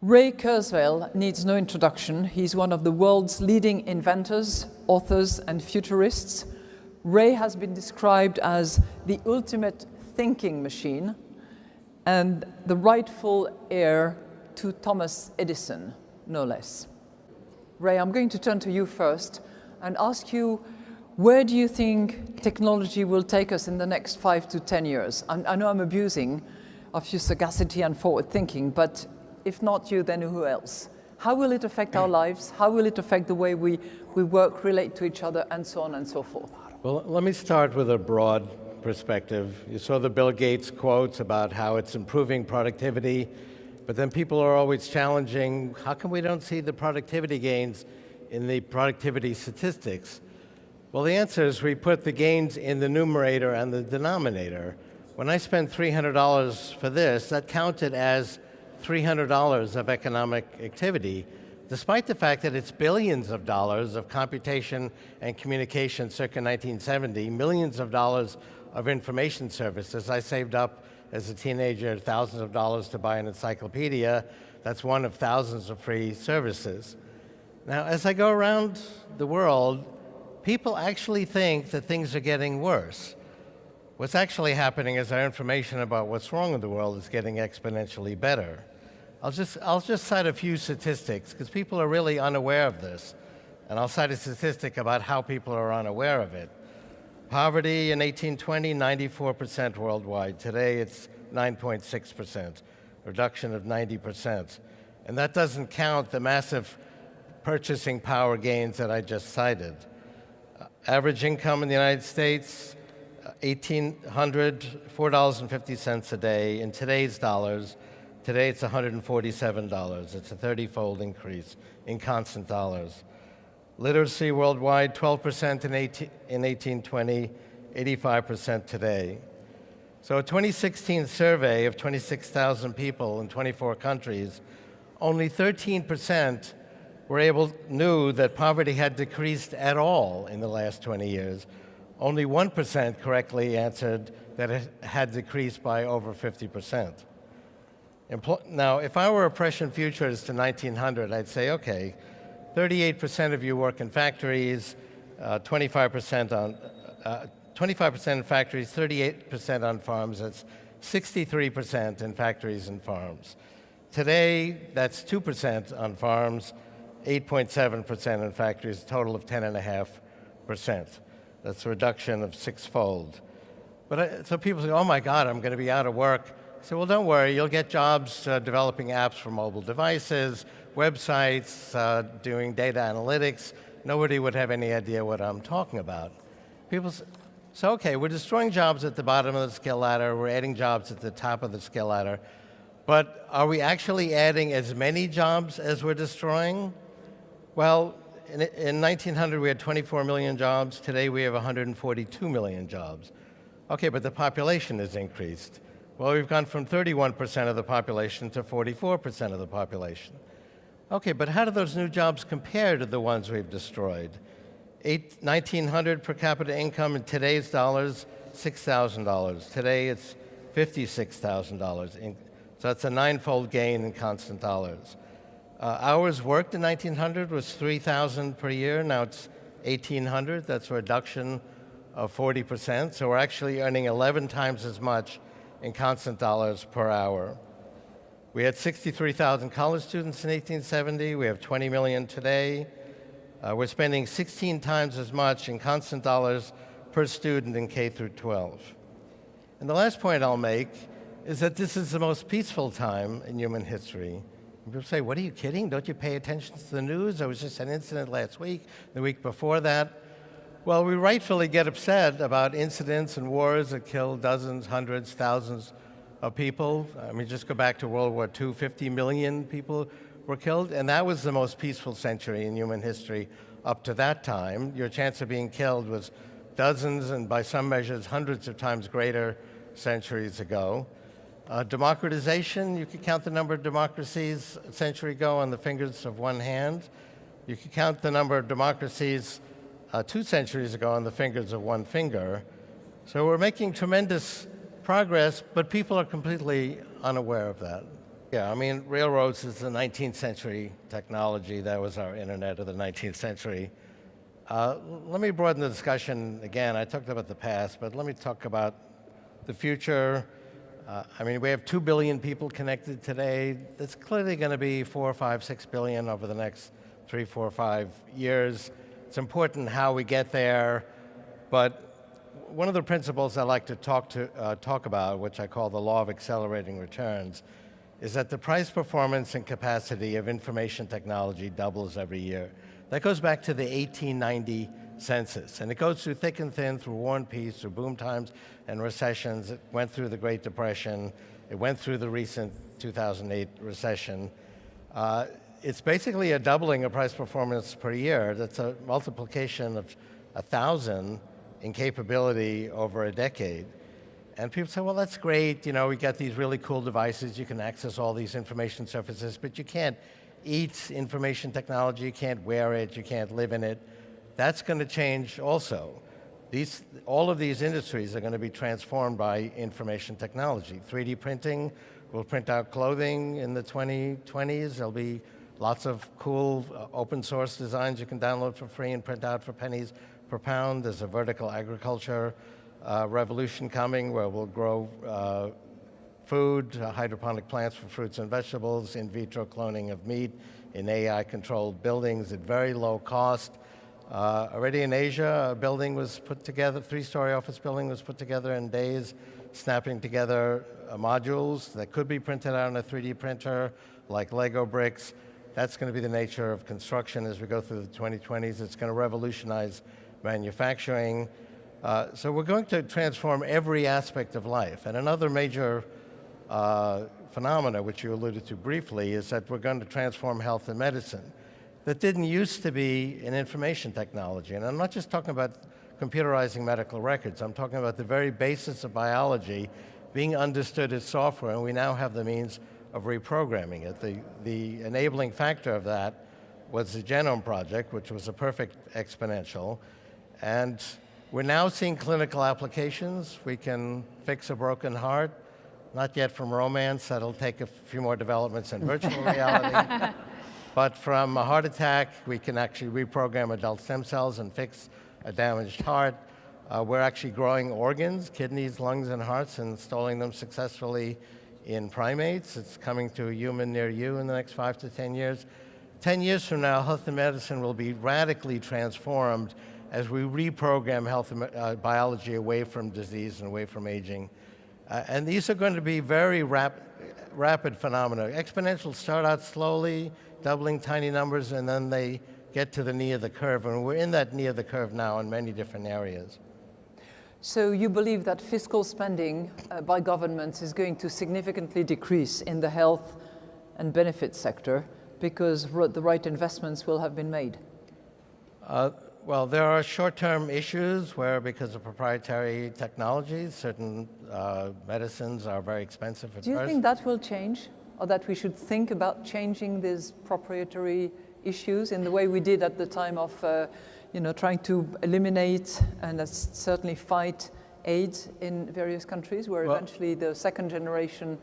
Ray Kurzweil needs no introduction. He's one of the world's leading inventors, authors, and futurists. Ray has been described as the ultimate thinking machine and the rightful heir to Thomas Edison, no less. Ray, I'm going to turn to you first and ask you, where do you think technology will take us in the next 5 to 10 years? I know I'm abusing of your sagacity and forward thinking, but if not you, then who else? How will it affect our lives? How will it affect the way we work, relate to each other, and so on and so forth? Well, let me start with a broad perspective. You saw the Bill Gates quotes about how it's improving productivity, but then people are always challenging, how come we don't see the productivity gains in the productivity statistics? Well, the answer is we put the gains in the numerator and the denominator. When I spent $300 for this, that counted as $300 of economic activity, despite the fact that it's billions of dollars of computation and communication circa 1970, millions of dollars of information services. I saved up as a teenager thousands of dollars to buy an encyclopedia. That's one of thousands of free services. Now, as I go around the world, people actually think that things are getting worse. What's actually happening is our information about what's wrong in the world is getting exponentially better. I'll just cite a few statistics, because people are really unaware of this. And I'll cite a statistic about how people are unaware of it. Poverty in 1820, 94% worldwide. Today, it's 9.6%, reduction of 90%. And that doesn't count the massive purchasing power gains that I just cited. Average income in the United States, $1,804.50 a day. In today's dollars, today it's $147. It's a 30-fold increase in constant dollars. Literacy worldwide, 12% in 1820, 85% today. So a 2016 survey of 26,000 people in 24 countries, only 13% knew that poverty had decreased at all in the last 20 years. Only 1% correctly answered that it had decreased by over 50%. Now, if I were oppression futurist to 1900, I'd say, okay, 38% of you work in factories, 25% in factories, 38% on farms. That's 63% in factories and farms. Today, that's 2% on farms, 8.7% in factories, a total of 10.5%. That's a reduction of sixfold. So people say, oh my God, I'm going to be out of work. I say, well, don't worry, you'll get jobs developing apps for mobile devices, websites, doing data analytics. Nobody would have any idea what I'm talking about. People say, so okay, we're destroying jobs at the bottom of the skill ladder, we're adding jobs at the top of the skill ladder, but are we actually adding as many jobs as we're destroying? Well, in 1900, we had 24 million jobs. Today, we have 142 million jobs. Okay, but the population has increased. Well, we've gone from 31% of the population to 44% of the population. Okay, but how do those new jobs compare to the ones we've destroyed? $1,900 per capita income in today's dollars, $6,000. Today, it's $56,000. So that's a 9-fold gain in constant dollars. Hours worked in 1900 was 3,000 per year. Now it's 1,800. That's a reduction of 40%. So we're actually earning 11 times as much in constant dollars per hour. We had 63,000 college students in 1870. We have 20 million today. We're spending 16 times as much in constant dollars per student in K through 12. And the last point I'll make is that this is the most peaceful time in human history. People say, what are you kidding? Don't you pay attention to the news? There was just an incident last week, the week before that. Well, we rightfully get upset about incidents and wars that kill dozens, hundreds, thousands of people. I mean, just go back to World War II, 50 million people were killed, and that was the most peaceful century in human history up to that time. Your chance of being killed was dozens, and by some measures, hundreds of times greater centuries ago. Democratization, you could count the number of democracies a century ago on the fingers of one hand. You could count the number of democracies 2 centuries ago on the fingers of one finger. So we're making tremendous progress, but people are completely unaware of that. Yeah, I mean, railroads is the 19th century technology. That was our internet of the 19th century. Let me broaden the discussion again. I talked about the past, but let me talk about the future. I mean, we have 2 billion people connected today. That's clearly going to be 4, 5, 6 billion over the next 3, 4, 5 years. It's important how we get there, but one of the principles I like to talk about, which I call the law of accelerating returns, is that the price, performance, and capacity of information technology doubles every year. That goes back to the 1890 census, and it goes through thick and thin, through war and peace, through boom times and recessions. It went through the Great Depression. It went through the recent 2008 recession. It's basically a doubling of price performance per year. That's a multiplication of 1,000 in capability over a decade. And people say, well, that's great. You know, we got these really cool devices. You can access all these information surfaces, but you can't eat information technology. You can't wear it. You can't live in it. That's going to change also. All of these industries are going to be transformed by information technology. 3D printing will print out clothing in the 2020s. There'll be lots of cool open source designs you can download for free and print out for pennies per pound. There's a vertical agriculture revolution coming where we'll grow food, hydroponic plants for fruits and vegetables, in vitro cloning of meat in AI-controlled buildings at very low cost. Already in Asia, a building was put together, 3-story office building was put together in days, snapping together modules that could be printed out on a 3D printer, like Lego bricks. That's going to be the nature of construction as we go through the 2020s. It's going to revolutionize manufacturing. So we're going to transform every aspect of life. And another major phenomena, which you alluded to briefly, is that we're going to transform health and medicine. That didn't used to be in information technology. And I'm not just talking about computerizing medical records. I'm talking about the very basis of biology being understood as software, and we now have the means of reprogramming it. The enabling factor of that was the Genome Project, which was a perfect exponential. And we're now seeing clinical applications. We can fix a broken heart, not yet from romance. That'll take a few more developments in virtual reality. But from a heart attack, we can actually reprogram adult stem cells and fix a damaged heart. We're actually growing organs, kidneys, lungs, and hearts, and installing them successfully in primates. It's coming to a human near you in the next 5 to 10 years. 10 years from now, health and medicine will be radically transformed as we reprogram health and biology away from disease and away from aging. And these are going to be very rapid phenomena. Exponentials start out slowly, doubling tiny numbers, and then they get to the knee of the curve. And we're in that knee of the curve now in many different areas. So you believe that fiscal spending by governments is going to significantly decrease in the health and benefits sector because the right investments will have been made? Well, there are short-term issues where, because of proprietary technologies, certain medicines are very expensive at first. Do you think that will change, or that we should think about changing these proprietary issues in the way we did at the time of trying to eliminate and certainly fight AIDS in various countries, where eventually the second generation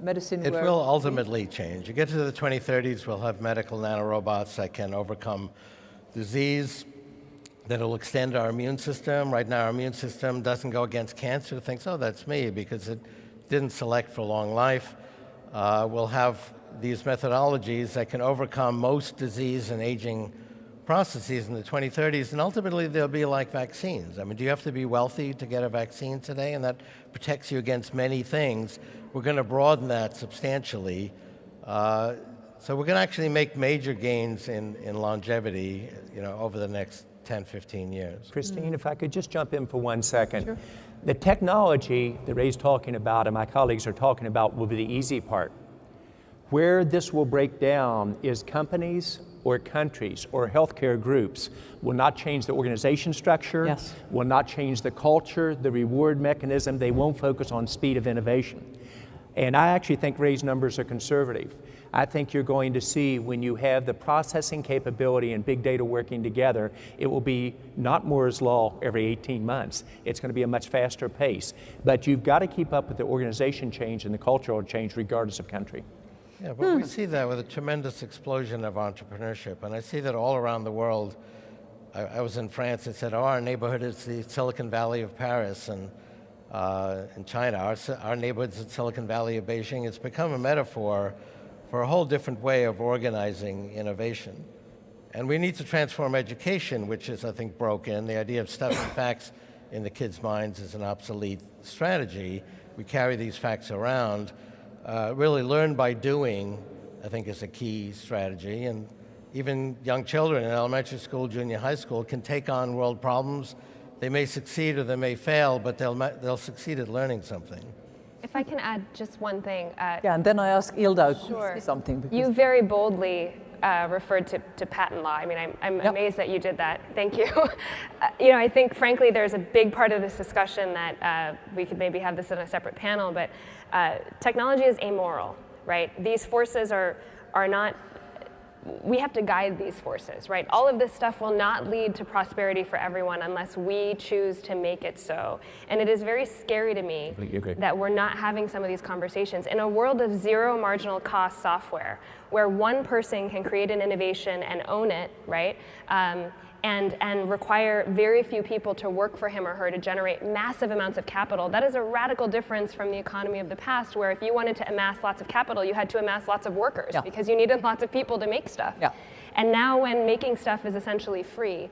medicine It will ultimately change. You get to the 2030s, we'll have medical nanorobots that can overcome disease, that will extend our immune system. Right now, our immune system doesn't go against cancer. It thinks, oh, that's me, because it didn't select for long life. We'll have these methodologies that can overcome most disease and aging processes in the 2030s, and ultimately they'll be like vaccines. I mean, do you have to be wealthy to get a vaccine today? And that protects you against many things. We're going to broaden that substantially. So we're going to actually make major gains in longevity, over the next 10, 15 years. Christine, if I could just jump in for 1 second. Sure. The technology that Ray's talking about and my colleagues are talking about will be the easy part. Where this will break down is companies or countries or healthcare groups will not change the organization structure, Yes. will not change the culture, the reward mechanism. They won't focus on speed of innovation. And I actually think Ray's numbers are conservative. I think you're going to see, when you have the processing capability and big data working together, it will be not Moore's Law every 18 months. It's going to be a much faster pace. But you've got to keep up with the organization change and the cultural change regardless of country. Yeah, but we see that with a tremendous explosion of entrepreneurship, and I see that all around the world. I was in France and said, oh, our neighborhood is the Silicon Valley of Paris, and in China, our neighborhood's the Silicon Valley of Beijing. It's become a metaphor for a whole different way of organizing innovation. And we need to transform education, which is, I think, broken. The idea of stuffing facts in the kids' minds is an obsolete strategy. We carry these facts around. Really learn by doing, I think, is a key strategy. And even young children in elementary school, junior high school can take on world problems. They may succeed or they may fail, but they'll succeed at learning something. If I can add just one thing. Yeah, and then I ask Ilda Sure. something. Because You very boldly referred to patent law. I mean, I'm Yep. amazed that you did that. Thank you. You know, I think, frankly, there's a big part of this discussion that we could maybe have this in a separate panel, but technology is amoral, right? These forces are not. We have to guide these forces, right? All of this stuff will not lead to prosperity for everyone unless we choose to make it so. And it is very scary to me that we're not having some of these conversations. In a world of zero marginal cost software, where one person can create an innovation and own it, right? And require very few people to work for him or her to generate massive amounts of capital. That is a radical difference from the economy of the past, where if you wanted to amass lots of capital, you had to amass lots of workers because you needed lots of people to make stuff. Yeah. And now when making stuff is essentially free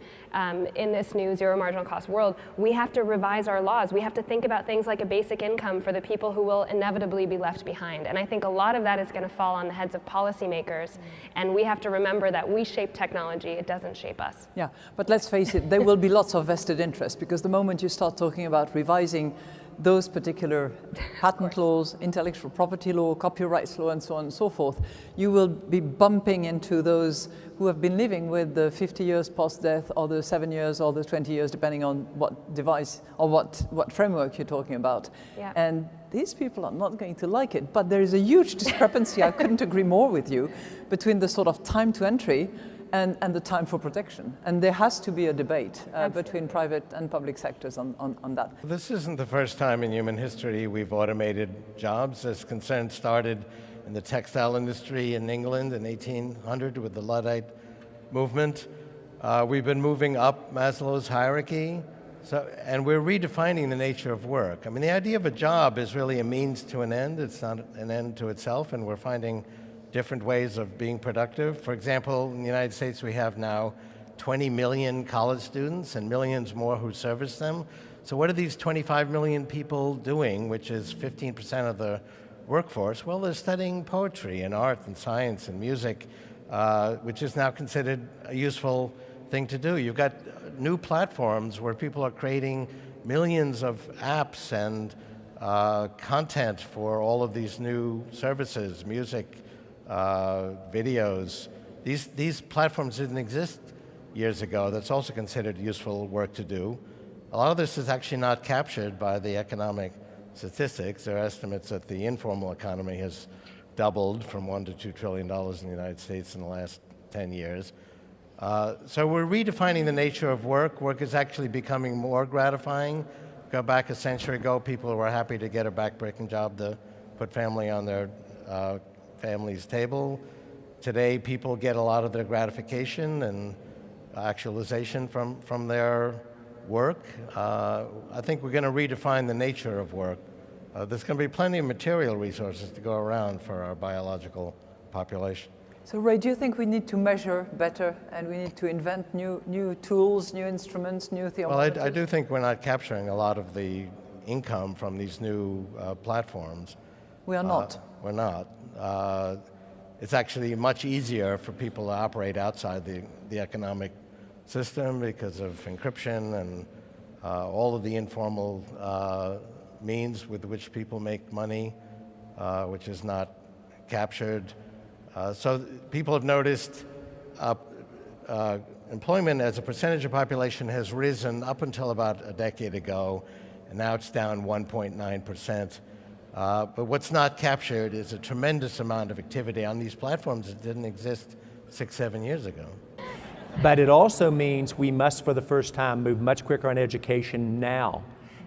in this new zero marginal cost world, we have to revise our laws. We have to think about things like a basic income for the people who will inevitably be left behind. And I think a lot of that is going to fall on the heads of policymakers. And we have to remember that we shape technology, it doesn't shape us. Yeah, but let's face it, there will be lots of vested interest, because the moment you start talking about revising those particular patent laws, intellectual property law, copyright law, and so on and so forth, you will be bumping into those who have been living with the 50 years post-death, or the 7 years, or the 20 years, depending on what device or what framework you're talking about. Yeah. And these people are not going to like it. But there is a huge discrepancy, I couldn't agree more with you, between the sort of time to entry and the time for protection. And there has to be a debate between private and public sectors on that. This isn't the first time in human history we've automated jobs. This concern started in the textile industry in England in 1800 with the Luddite movement. We've been moving up Maslow's hierarchy, and we're redefining the nature of work. I mean, the idea of a job is really a means to an end. It's not an end to itself, and we're finding different ways of being productive. For example, in the United States, we have now 20 million college students and millions more who service them. So what are these 25 million people doing, which is 15% of the workforce? Well, they're studying poetry and art and science and music, which is now considered a useful thing to do. You've got new platforms where people are creating millions of apps and content for all of these new services, music, videos. These platforms didn't exist years ago. That's also considered useful work to do. A lot of this is actually not captured by the economic statistics. There are estimates that the informal economy has doubled from $1 to $2 trillion in the United States in the last 10 years. So we're redefining the nature of work. Work is actually becoming more gratifying. Go back a century ago, people were happy to get a backbreaking job to put family on their family's table. Today, people get a lot of their gratification and actualization from their work. I think we're going to redefine the nature of work. There's going to be plenty of material resources to go around for our biological population. So Ray, do you think we need to measure better, and we need to invent new tools, new instruments, new theories? Well, I do think we're not capturing a lot of the income from these new platforms. We are not. We're not. It's actually much easier for people to operate outside the economic system because of encryption and all of the informal means with which people make money, which is not captured. So people have noticed employment as a percentage of population has risen up until about a decade ago, and now it's down 1.9%. But what's not captured is a tremendous amount of activity on these platforms that didn't exist 6-7 years ago. But it also means we must, for the first time, move much quicker on education now.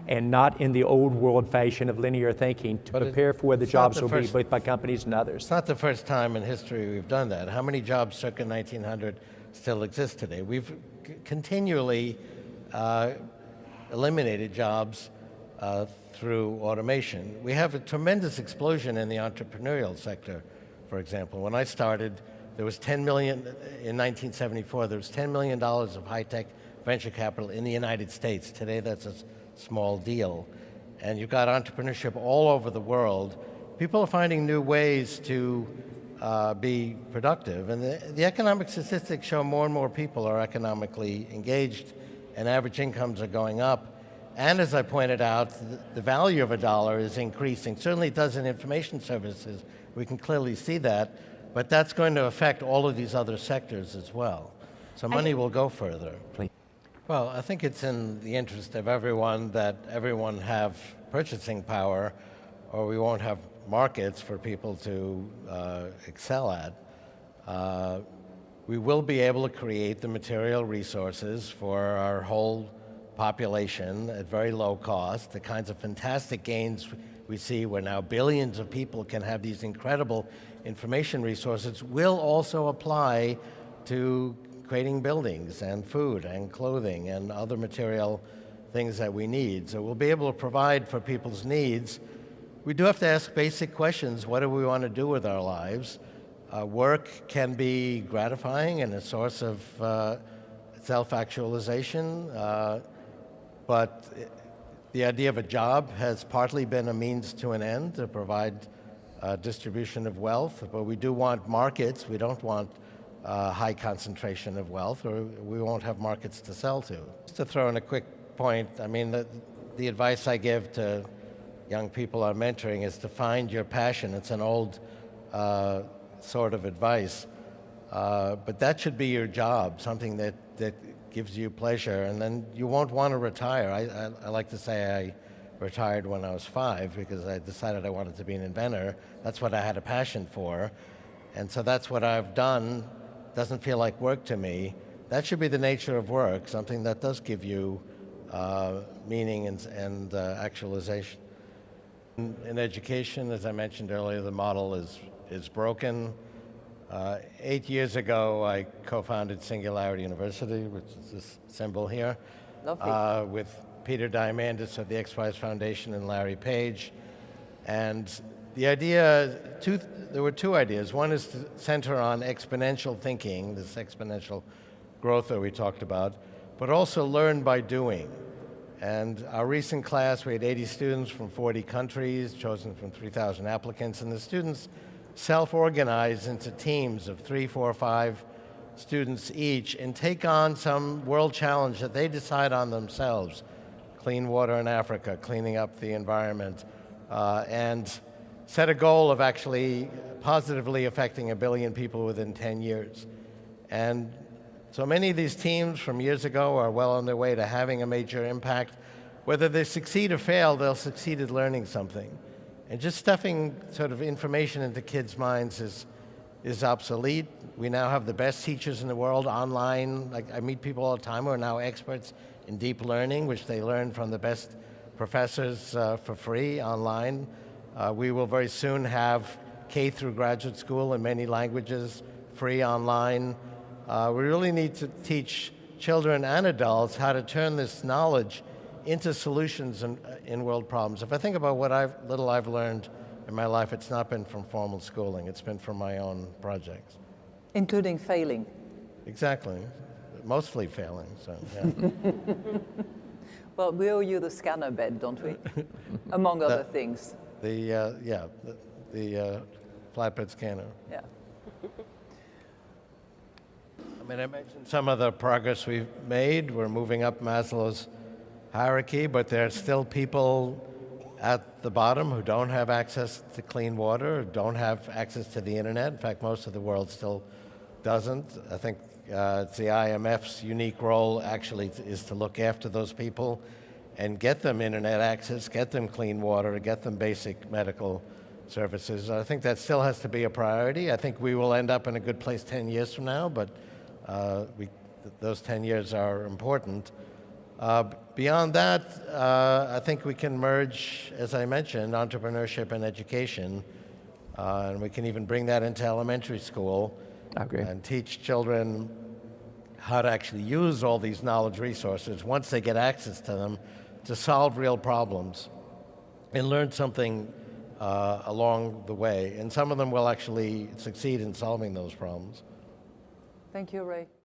and not in the old world fashion of linear thinking to prepare for where the jobs will be, both by companies and others. It's not the first time in history we've done that. How many jobs circa 1900 still exist today? We've continually eliminated jobs through automation. We have a tremendous explosion in the entrepreneurial sector, for example. When I started, there was 10 million, in 1974, there was $10 million of high-tech venture capital in the United States. Today, that's a small deal. And you've got entrepreneurship all over the world. People are finding new ways to be productive. And the economic statistics show more and more people are economically engaged, and average incomes are going up. And as I pointed out, the value of a dollar is increasing. Certainly it does in information services. We can clearly see that. But that's going to affect all of these other sectors as well. So money will go further. Please. Well, I think it's in the interest of everyone that everyone have purchasing power, or we won't have markets for people to excel at. We will be able to create the material resources for our whole population at very low cost, the kinds of fantastic gains we see where now billions of people can have these incredible information resources will also apply to creating buildings and food and clothing and other material things that we need. So we'll be able to provide for people's needs. We do have to ask basic questions. What do we want to do with our lives? Work can be gratifying and a source of self-actualization. But the idea of a job has partly been a means to an end to provide distribution of wealth. But we do want markets. We don't want high concentration of wealth, or we won't have markets to sell to. Just to throw in a quick point, I mean, the advice I give to young people I'm mentoring is to find your passion. It's an old sort of advice. But that should be your job, something that gives you pleasure, and then you won't want to retire. I like to say I retired when I was 5 because I decided I wanted to be an inventor. That's what I had a passion for, and so that's what I've done. Doesn't feel like work to me. That should be the nature of work, something that does give you meaning and actualization. In education, as I mentioned earlier, the model is broken. 8 years ago, I co-founded Singularity University, which is this symbol here, with Peter Diamandis of the XPRIZE Foundation and Larry Page. And the idea, there were two ideas. One is to center on exponential thinking, this exponential growth that we talked about, but also learn by doing. And our recent class, we had 80 students from 40 countries, chosen from 3,000 applicants, and the students self-organize into teams of 3, 4, 5 students each and take on some world challenge that they decide on themselves. Clean water in Africa, cleaning up the environment, and set a goal of actually positively affecting 1 billion people within 10 years. And so many of these teams from years ago are well on their way to having a major impact. Whether they succeed or fail, they'll succeed at learning something. And just stuffing sort of information into kids' minds is obsolete. We now have the best teachers in the world online. Like, I meet people all the time who are now experts in deep learning, which they learn from the best professors for free online. We will very soon have K through graduate school in many languages, free online. We really need to teach children and adults how to turn this knowledge into solutions in world problems. If I think about what little I've learned in my life, it's not been from formal schooling. It's been from my own projects. Including failing. Exactly. Mostly failing, so yeah. Well, we owe you the scanner bed, don't we? Among other things. The flatbed scanner. Yeah. I mean, I mentioned some of the progress we've made. We're moving up Maslow's hierarchy, but there are still people at the bottom who don't have access to clean water, don't have access to the internet. In fact, most of the world still doesn't. I think it's the IMF's unique role actually is to look after those people and get them internet access, get them clean water, get them basic medical services. I think that still has to be a priority. I think we will end up in a good place 10 years from now, but those 10 years are important. Beyond that, I think we can merge, as I mentioned, entrepreneurship and education, and we can even bring that into elementary school. I agree. And teach children how to actually use all these knowledge resources once they get access to them to solve real problems and learn something along the way. And some of them will actually succeed in solving those problems. Thank you, Ray.